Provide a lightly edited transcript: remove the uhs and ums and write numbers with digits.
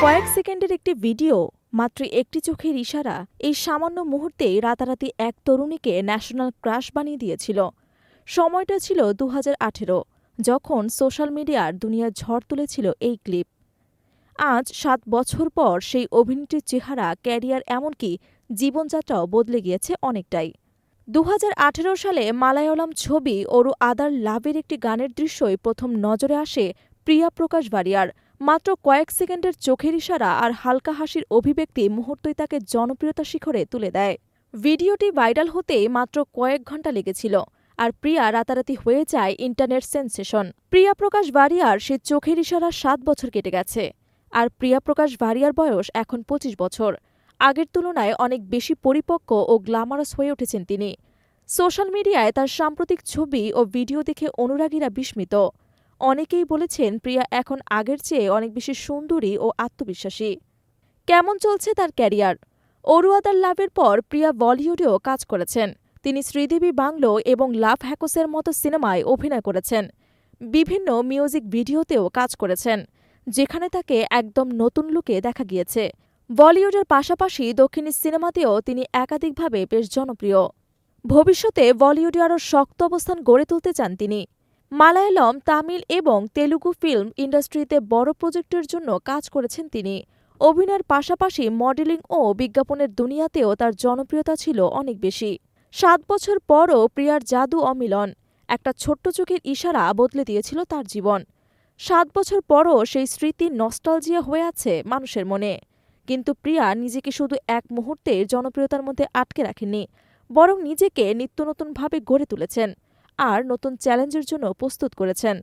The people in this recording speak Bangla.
কয়েক সেকেন্ডের একটি ভিডিও, মাত্র একটি চোখের ইশারা, এই সামান্য মুহূর্তেই রাতারাতি এক তরুণীকে ন্যাশনাল ক্রাশ বানিয়ে দিয়েছিল। সময়টা ছিল 2018, যখন সোশ্যাল মিডিয়ার দুনিয়া ঝড় তুলেছিল এই ক্লিপ। আজ 7 বছর পর সেই অভিনেত্রীর চেহারা, ক্যারিয়ার, এমনকি জীবনযাত্রাও বদলে গিয়েছে অনেকটাই। 2018 সালে মালায়ালাম ছবি ওরু আদার লাভের একটি গানের দৃশ্যই প্রথম নজরে আসে প্রিয়া প্রকাশ বারিয়ার। মাত্র কয়েক সেকেন্ডের চোখের ইশারা আর হালকা হাসির অভিব্যক্তি মুহূর্তই তাকে জনপ্রিয়তা শিখরে তুলে দেয়। ভিডিওটি ভাইরাল হতেই মাত্র কয়েক ঘণ্টা লেগেছিল, আর প্রিয়া রাতারাতি হয়ে যায় ইন্টারনেট সেন্সেশন। প্রিয়া প্রকাশ বারিয়ার সে চোখের ইশারা 7 বছর কেটে গেছে, আর প্রিয়া প্রকাশ বারিয়ার বয়স এখন 25 বছর। আগের তুলনায় অনেক বেশি পরিপক্ক ও গ্ল্যামারাস হয়ে উঠেছেন তিনি। সোশ্যাল মিডিয়ায় তার সাম্প্রতিক ছবি ও ভিডিও দেখে অনুরাগীরা বিস্মিত। অনেকেই বলেছেন প্রিয়া এখন আগের চেয়ে অনেক বেশি সুন্দরী ও আত্মবিশ্বাসী। কেমন চলছে তার ক্যারিয়ার? ওরু আদার লাভের পর প্রিয়া বলিউডেও কাজ করেছেন। তিনি শ্রীদেবী বাংলো এবং লাভ হ্যাকসের মতো সিনেমায় অভিনয় করেছেন। বিভিন্ন মিউজিক ভিডিওতেও কাজ করেছেন, যেখানে তাকে একদম নতুন লুকে দেখা গিয়েছে। বলিউডের পাশাপাশি দক্ষিণী সিনেমাতেও তিনি একাধিকভাবে বেশ জনপ্রিয়। ভবিষ্যতে বলিউডে আরও শক্ত অবস্থান গড়ে তুলতে চান তিনি। মালায়ালম, তামিল এবং তেলুগু ফিল্ম ইন্ডাস্ট্রিতে বড় প্রজেক্টের জন্য কাজ করেছেন তিনি। অভিনয়ের পাশাপাশি মডেলিং ও বিজ্ঞাপনের দুনিয়াতেও তার জনপ্রিয়তা ছিল অনেক বেশি। 7 বছর পরও প্রিয়ার জাদু অমিলন। একটা ছোট্ট চোখের ইশারা বদলে দিয়েছিল তার জীবন। 7 বছর পরও সেই স্মৃতি নস্টালজিয়া হয়ে আছে মানুষের মনে। কিন্তু প্রিয়া নিজেকে শুধু এক মুহূর্তের জনপ্রিয়তার মধ্যে আটকে রাখেননি, বরং নিজেকে নিত্যনতুনভাবে গড়ে তুলেছেন আর নতুন চ্যালেঞ্জের জন্য প্রস্তুত করেছেন।